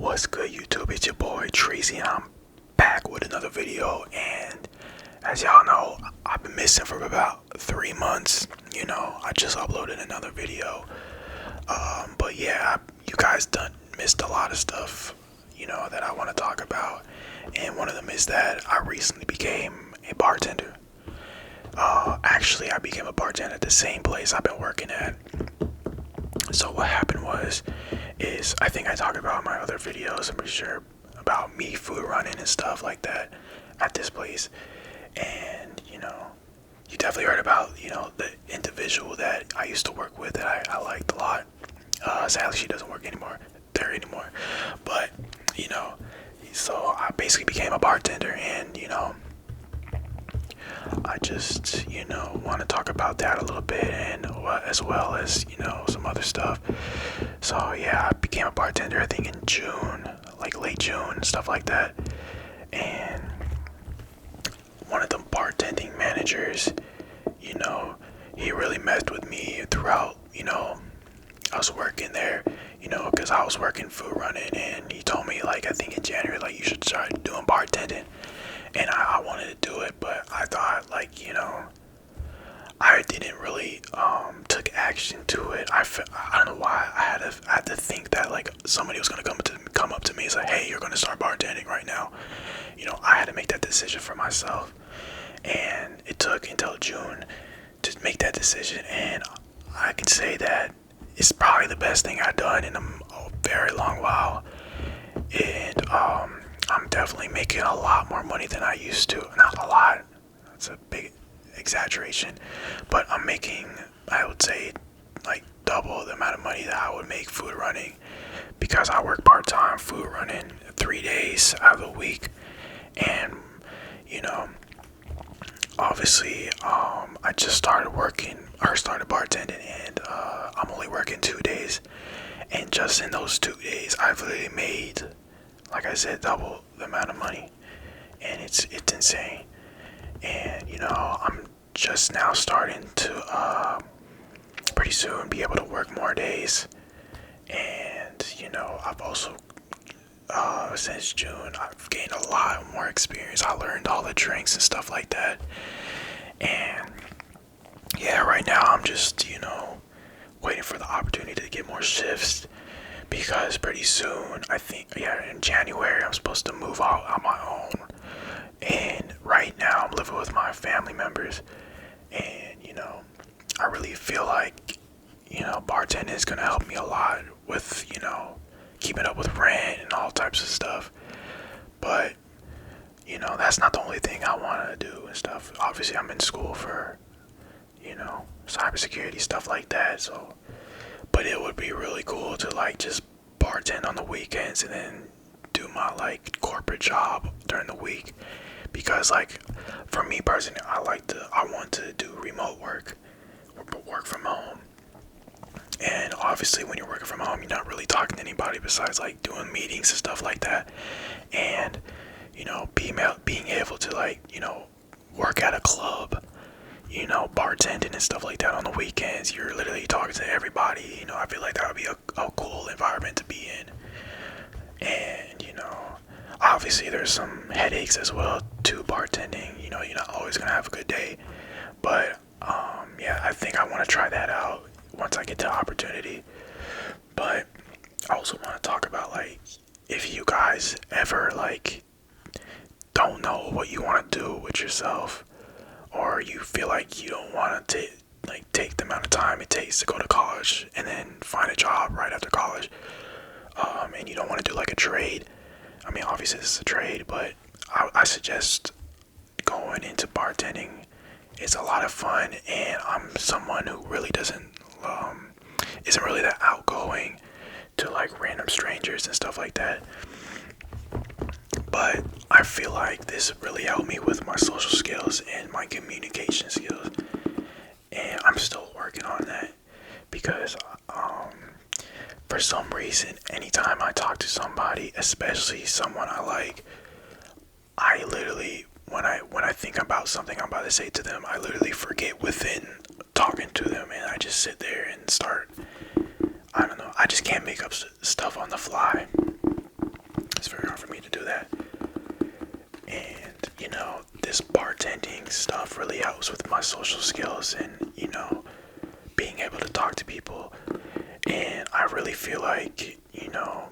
What's good, YouTube? It's your boy Tracy, and I'm back with another video. And as y'all know, I've been missing for about 3 months. I just uploaded another video. But yeah, you guys done missed a lot of stuff, that I want to talk about. And one of them is that I recently became a bartender. Actually, I became a bartender at the same place I've been working at. So what happened is I think I talked about in my other videos, I'm pretty sure, about me food running and stuff like that at this place. And you definitely heard about the individual that I used to work with that I liked a lot. Sadly she doesn't work there anymore, but so I basically became a bartender. And I just want to talk about that a little bit, and as well as some other stuff. So yeah, I became a bartender I think in June, like late June, stuff like that. And one of the bartending managers, he really messed with me throughout, I was working there, because I was working food running, and he told me, like, I think in January, like, you should start doing bartending. And I wanted to do it, but I thought, like, I didn't really took action to it. I don't know why I had to think that, like, somebody was gonna come up to me and say, hey, you're gonna start bartending right now. I had to make that decision for myself, and it took until June to make that decision. And I can say that it's probably the best thing I've done in a very long while. And I'm definitely making a lot more money than I used to. Not a lot, that's a big exaggeration, but I'm making, I would say, like double the amount of money that I would make food running, because I work part-time food running 3 days out of the week. And obviously I just started bartending, and I'm only working 2 days, and just in those 2 days I've literally made, like I said, double the amount of money. And it's insane. And I'm just now starting to pretty soon be able to work more days. And I've also since June I've gained a lot more experience. I learned all the drinks and stuff like that. And yeah, right now I'm just waiting for the opportunity to get more shifts, because pretty soon, I think, yeah, in January, I'm supposed to move out on my own. And right now, I'm living with my family members. And, I really feel like, bartending is going to help me a lot with, keeping up with rent and all types of stuff. But, that's not the only thing I want to do and stuff. Obviously, I'm in school for, cybersecurity, stuff like that. So, but it would be really cool to, like, just bartend on the weekends and then do my, like, corporate job during the week. Because, like, for me personally, I want to do remote work from home. And obviously when you're working from home, you're not really talking to anybody besides, like, doing meetings and stuff like that. And being able to, like, work at a club, bartending and stuff like that on the weekends, you're literally talking to everybody. I feel like that would be a cool environment to be in. And obviously there's some headaches as well to bartending. You're not always gonna have a good day. But yeah, I think I want to try that out once I get the opportunity. But I also want to talk about, like, if you guys ever, like, don't know what you want to do with yourself, or you feel like you don't want to take the amount of time it takes to go to college and then find a job right after college, and you don't want to do, like, a trade. I mean, obviously this is a trade, but I suggest going into bartending. It's a lot of fun, and I'm someone who really isn't really that outgoing to, like, random strangers and stuff like that. But I feel like this really helped me with my social skills and my communication skills, and I'm still working on that, because for some reason, anytime I talk to somebody, especially someone I like, I literally, when I think about something I'm about to say to them, I literally forget within talking to them, and I just sit there and start, I don't know, I just can't make up stuff on the fly. do that. And, this bartending stuff really helps with my social skills and, being able to talk to people. And I really feel like,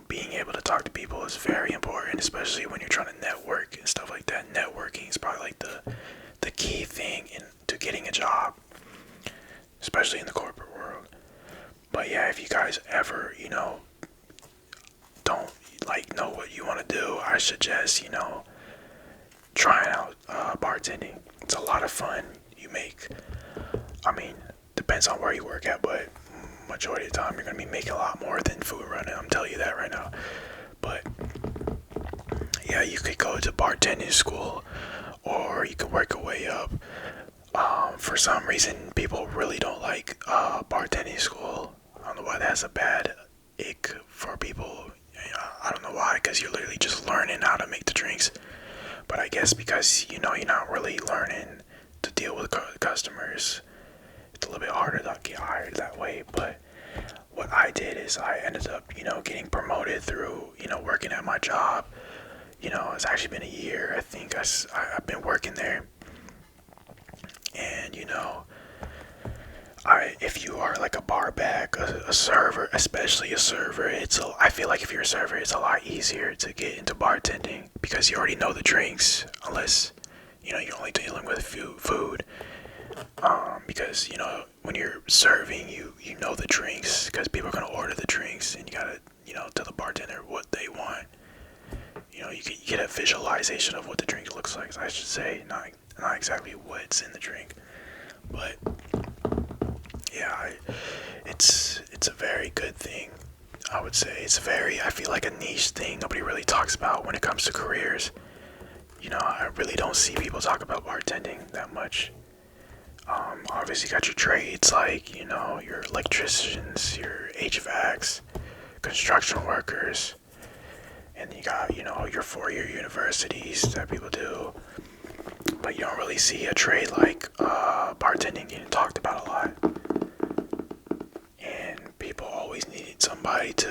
being able to talk to people is very important, especially when you're trying to network and stuff like that. Networking is probably like the key thing into getting a job, especially in the corporate world. But yeah, if you guys ever, don't like know what you want to do, I suggest, trying out bartending. It's a lot of fun. Depends on where you work at, but majority of the time you're going to be making a lot more than food running. I'm telling you that right now. But yeah, you could go to bartending school, or you could work your way up. For some reason, people really don't like bartending school. I don't know why that's a bad ick for people. I don't know why, because you're literally just learning how to make the drinks. But I guess because, you're not really learning to deal with customers, it's a little bit harder to get hired that way. But what I did is I ended up, getting promoted through, working at my job. It's actually been a year. I think I've been working there. And, if you are like a bar back, a server, especially a server, I feel like if you're a server, it's a lot easier to get into bartending because you already know the drinks, unless, you're only dealing with food. Because, when you're serving, you know the drinks because people are going to order the drinks and you got to, tell the bartender what they want. You get a visualization of what the drink looks like, I should say, not exactly what's in the drink. But yeah, it's a very good thing. I would say I feel like a niche thing nobody really talks about when it comes to careers. I really don't see people talk about bartending that much. Obviously you got your trades like, your electricians, your HVACs, construction workers, and you got, your four-year universities that people do. But you don't really see a trade like bartending getting talked about a lot. And people always needed somebody to,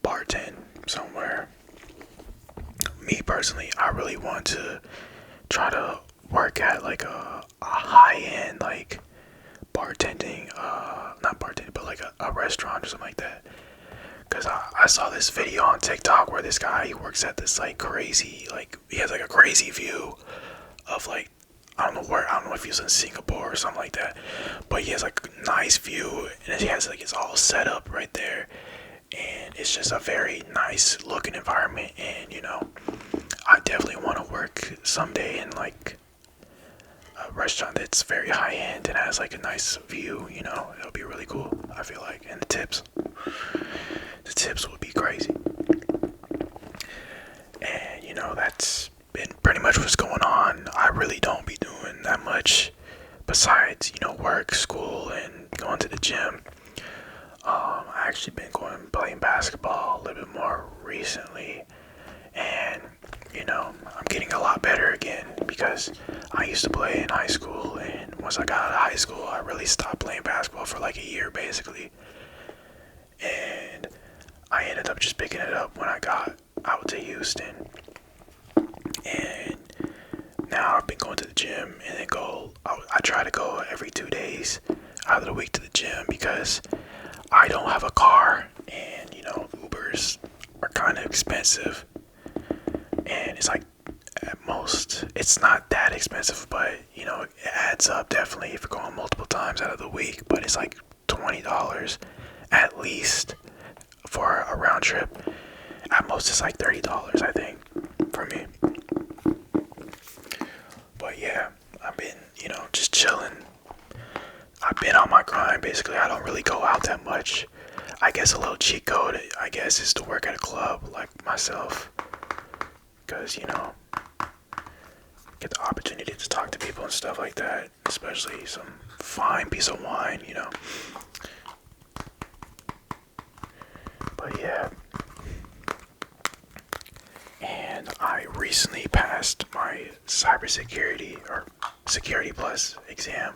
bartend somewhere. Me personally, I really want to try to work at like a high-end like bartending, not bartending, but like a restaurant or something like that. Because I saw this video on TikTok where this guy, he works at this like crazy, like he has like a crazy view of like, I don't know if he was in Singapore or something like that, but he has like a nice view and he has like, it's all set up right there. And it's just a very nice looking environment. And, I definitely want to work someday in like a restaurant that's very high end and has like a nice view, it'll be really cool, I feel like. And the tips would be crazy. And that's been pretty much what's going on. I really don't be doing that much besides work, school, and going to the gym. I actually been playing basketball a little bit more recently, and I'm getting a lot better again because I used to play in high school, and once I got out of high school I really stopped playing basketball for like a year basically. And I ended up just picking it up when I got out to Houston. And now I've been going to the gym and then I try to go every 2 days out of the week to the gym because I don't have a car and Ubers are kind of expensive. And it's like at most, it's not that expensive, but it adds up definitely if you're going multiple times out of the week. But it's like $20 at least for a round trip. At most it's like $30, I think, for me. But yeah, I've been, just chilling. I've been on my grind basically. I don't really go out that much. I guess a little cheat code, is to work at a club like myself. Because, get the opportunity to talk to people and stuff like that. Especially some fine piece of wine, But yeah. And I recently passed my cybersecurity or Security Plus exam.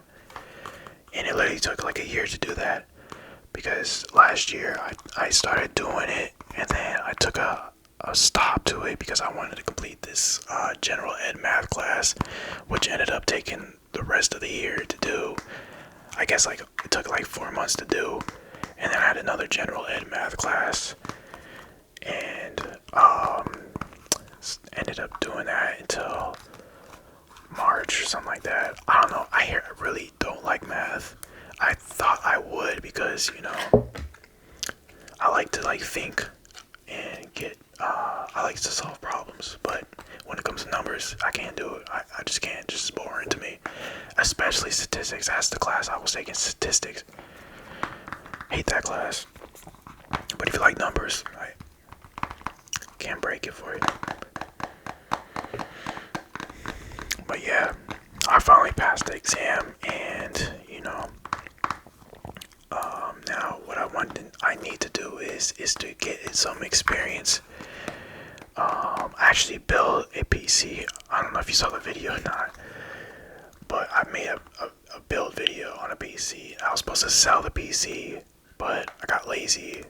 And it literally took like a year to do that. Because last year I started doing it, and then I took a stop to it because I wanted to complete this general ed math class, which ended up taking the rest of the year to do. I guess like it took like 4 months to do, and then I had another general ed math class, and ended up doing that until March or something like that. I don't know. I really don't like math. I thought I would because, you know, I like to like think and get I like to solve problems, but when it comes to numbers, I can't do it. I just can't. It's just boring to me, especially statistics. That's the class I was taking, statistics. Hate that class. But if you like numbers, I can't break it for you. But yeah, I finally passed the exam, and you know, now what I need to do is to get some experience. I actually built a PC. I don't know if you saw the video or not, but I made a build video on a PC. I was supposed to sell the PC, but I got lazy,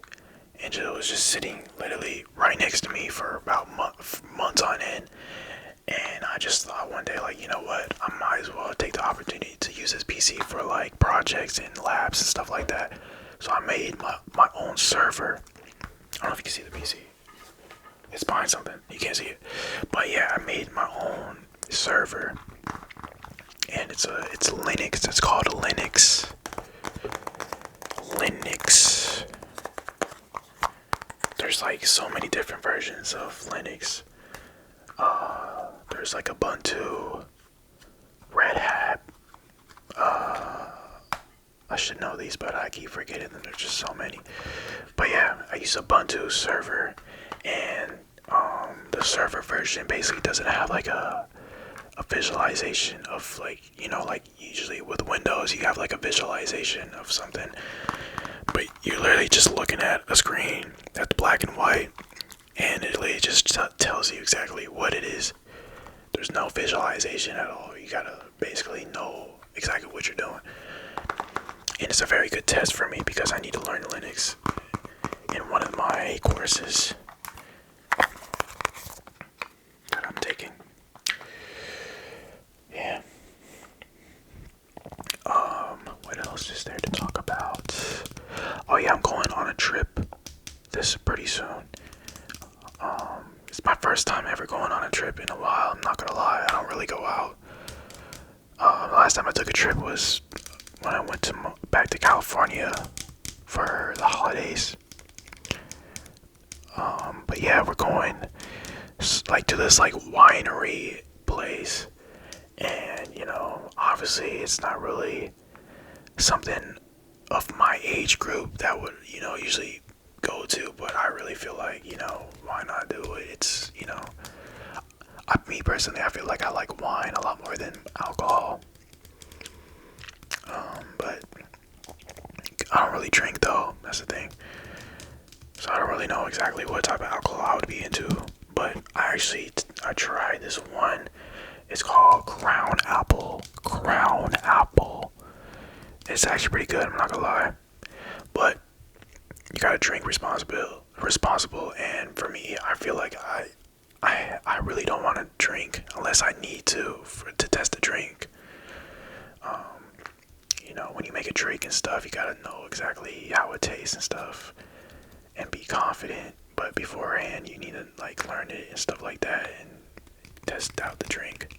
and it was just sitting literally right next to me for about months on end. And I just thought one day, like, you know what, I might as well take the opportunity to use this PC for like projects and labs and stuff like that. So I made my own server. I don't know if you can see the PC. It's behind something. You can't see it. But yeah, I made my own server. And it's Linux. It's called Linux. There's like so many different versions of Linux. There's like Ubuntu, Red Hat. I should know these, but I keep forgetting them. There's just so many. But yeah, I use Ubuntu server, and the server version basically doesn't have like a visualization of, like, you know, like usually with Windows you have like a visualization of something, but you're literally just looking at a screen that's black and white, and it literally just tells you exactly what it is. There's no visualization at all. You gotta basically know exactly what you're doing. And it's a very good test for me because I need to learn Linux in one of my courses that I'm taking. Yeah. What else is there to talk about? Oh yeah, I'm going on a trip this pretty soon. It's my first time ever going on a trip in a while. I'm not gonna lie, I don't really go out. The last time I took a trip was when I went back to California for the holidays. But yeah, we're going like to this like winery place, and you know, obviously it's not really something of my age group that would, you know, usually go to, but I really feel like, you know, why not do it? It's, you know, me personally, I feel like I like wine a lot more than alcohol. But I don't really drink though, that's the thing. So I don't really know exactly what type of alcohol I would be into, but I tried this one. It's called Crown Apple. It's actually pretty good, I'm not gonna lie. But you gotta drink responsible, and for me, I feel like I really don't want to drink unless I need to test the drink. You know, when you make a drink and stuff, you gotta know exactly how it tastes and stuff, and be confident. But beforehand, you need to like learn it and stuff like that, and test out the drink.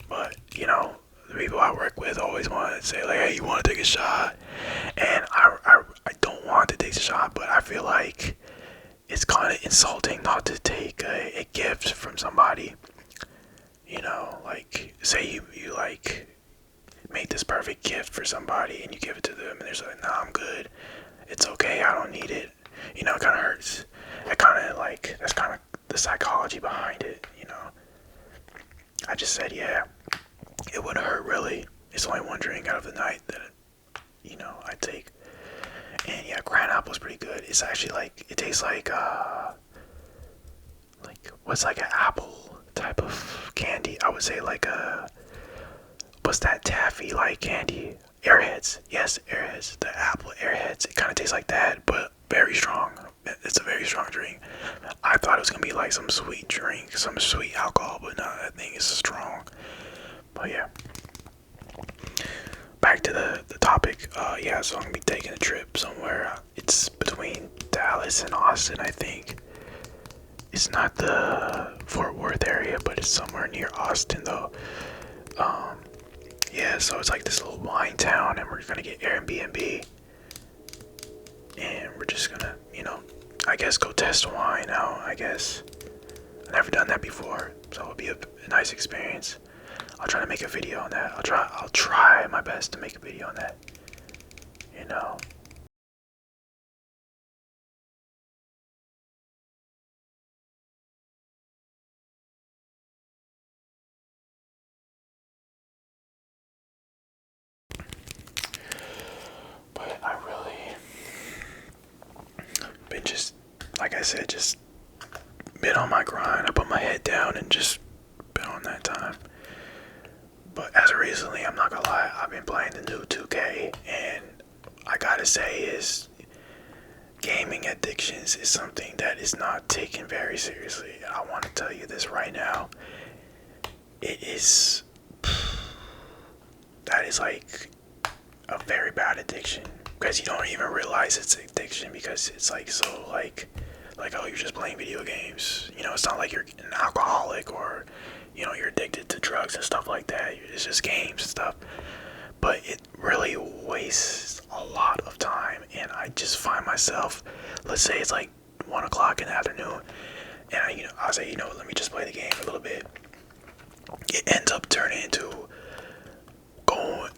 But you know, the people I work with always want to say like, "Hey, you want to take a shot?" And I don't want to take a shot, but I feel like it's kind of insulting not to take a gift from somebody. You know, like say you like make this perfect gift for somebody and you give it to them and they're like, "Nah, I'm good. It's okay. I don't need it." You know, it kind of hurts. It kind of like, that's kind of the psychology behind it. You know, I just said, yeah, it wouldn't hurt really. It's only one drink out of the night that, you know, I take. And yeah, Crown Apple's pretty good. It's actually like, it tastes like what's like an apple type of candy? I would say like what's that taffy like candy? Airheads. Yes, Airheads. The apple Airheads. It kind of tastes like that, but very strong. It's a very strong drink. I thought it was gonna be like some sweet drink, some sweet alcohol, but no, that thing is strong. But yeah, back to the topic. Yeah, so I'm gonna be taking a trip somewhere. It's between Dallas and Austin, I think. It's not the Fort Worth area, but it's somewhere near Austin though. Um, yeah, so it's like this little wine town, and we're gonna get Airbnb, and we're just gonna, I guess go test wine out. I guess I've never done that before, so it'll be a nice experience. I'll try to make a video on that. I'll try my best to make a video on that. You know. But I really been just, like I said, just been on my grind. I put my head down and just been on that time. But as of recently, I'm not gonna lie, I've been playing the new 2K, and I gotta say is gaming addictions is something that is not taken very seriously. I want to tell you this right now. It is, that is like a very bad addiction, because you don't even realize it's addiction, because it's like so like oh, you're just playing video games. It's not like you're an alcoholic, or you're addicted to drugs and stuff like that. It's just games and stuff. But it really wastes a lot of time, and I just find myself, let's say it's like 1 o'clock in the afternoon, and I'll say, let me just play the game for a little bit. It ends up turning into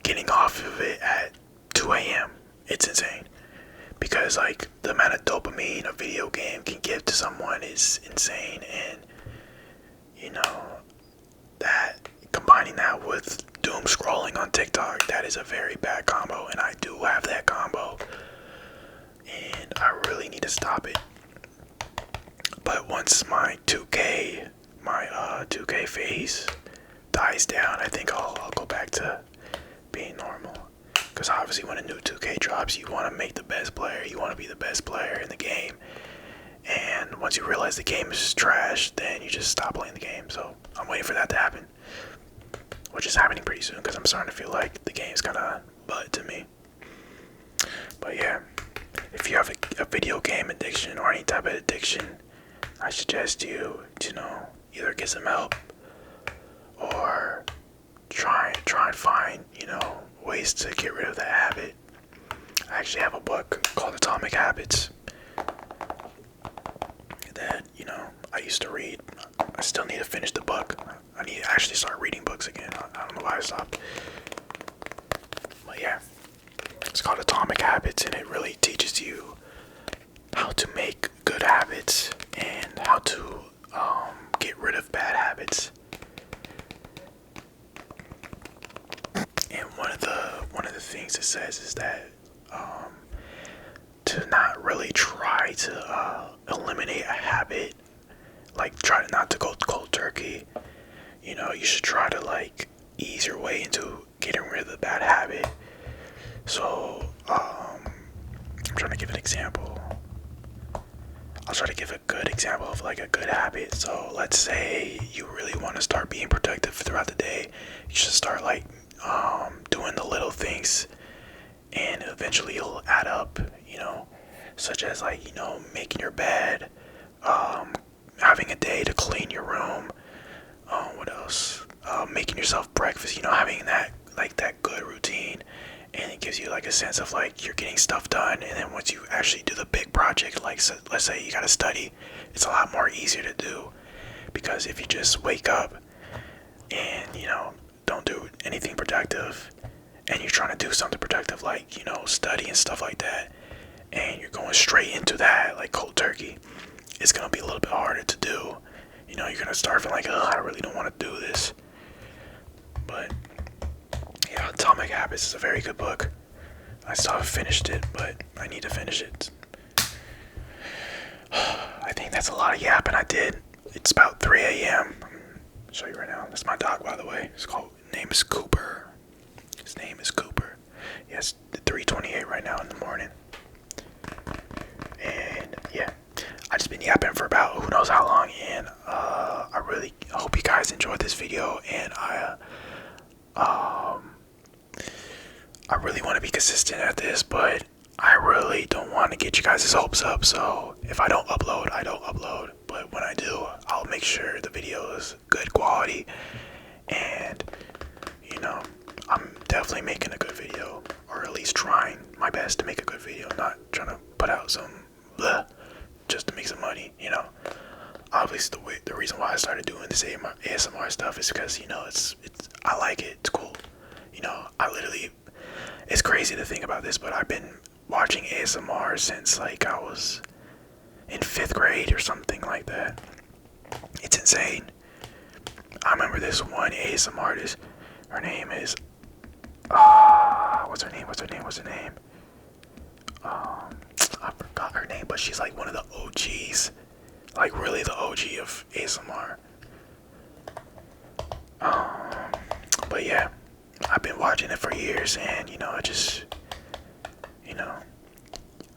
getting off of it at 2 a.m. It's insane, because like the amount of dopamine a video game can give to someone is insane, and that, combining that with doom scrolling on TikTok, that is a very bad combo, and I do have that combo, and I really need to stop it. But once my 2K phase dies down, I think I'll go back to being normal. Because obviously when a new 2K drops, you want to make the best player, you want to be the best player in the game, and once you realize the game is trash, then you just stop playing the game. So I'm waiting for that to happen, which is happening pretty soon, because I'm starting to feel like the game's gonna butt to me. But yeah, if you have a video game addiction or any type of addiction, I suggest you to either get some help, or try and find ways to get rid of that habit. I actually have a book called Atomic Habits that I used to read. I still need to finish the book. I need to actually start reading books again. I don't know why I stopped. But yeah, it's called Atomic Habits, and it really teaches you how to make good habits and how to get rid of bad habits. And one of the things it says is that to not really try to eliminate a habit, like try not to go cold turkey. You should try to ease your way into getting rid of the bad habit. So I'm trying to give an example. I'll try to give a good example of a good habit. So let's say you really want to start being productive throughout the day. You should start doing the little things, and eventually it'll add up, such as making your bed, having a day to clean your room, what else, making yourself breakfast, having that good routine, and it gives you a sense of you're getting stuff done. And then once you actually do the big project, let's say you gotta study, it's a lot more easier to do, because if you just wake up and don't do anything productive, and you're trying to do something productive study and stuff like that, and you're going straight into that cold turkey, it's gonna be a little bit harder to do. You're gonna start feeling I really don't want to do this. But yeah, Atomic Habits is a very good book. I still haven't finished it, but I need to finish it. I think that's a lot of yapping I did. It's about 3 a.m. I'll show you right now. That's my dog, by the way. His name is Cooper. His name is Cooper. Yes, 3:28 right now in the morning. And yeah, been yapping for about who knows how long, and I really hope you guys enjoyed this video, and I really want to be consistent at this, but I really don't want to get you guys' hopes up. So if I don't upload, I don't upload. But when I do, I'll make sure the video is good quality. And, you know, I'm definitely making a good video. Or at least trying my best to make a good video. Not trying to put out some blah just to make some money, you know. Obviously, the reason why I started doing this ASMR stuff is because, you know, it's I like it. It's cool. You know, it's crazy to think about this, but I've been watching ASMR since like I was in 5th grade or something like that. It's insane. I remember this one ASMR artist. Her name is what's her name? I forgot her name, but she's like one of the OGs. Like really the OG of ASMR. But yeah, I've been watching it for years, and you know,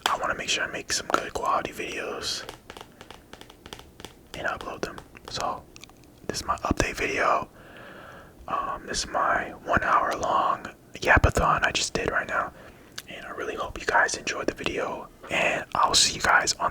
I want to make sure I make some good quality videos and upload them. So this is my update video. This is my 1 hour long yapathon I just did right now, and I really hope you guys enjoyed the video, and I'll see you guys on the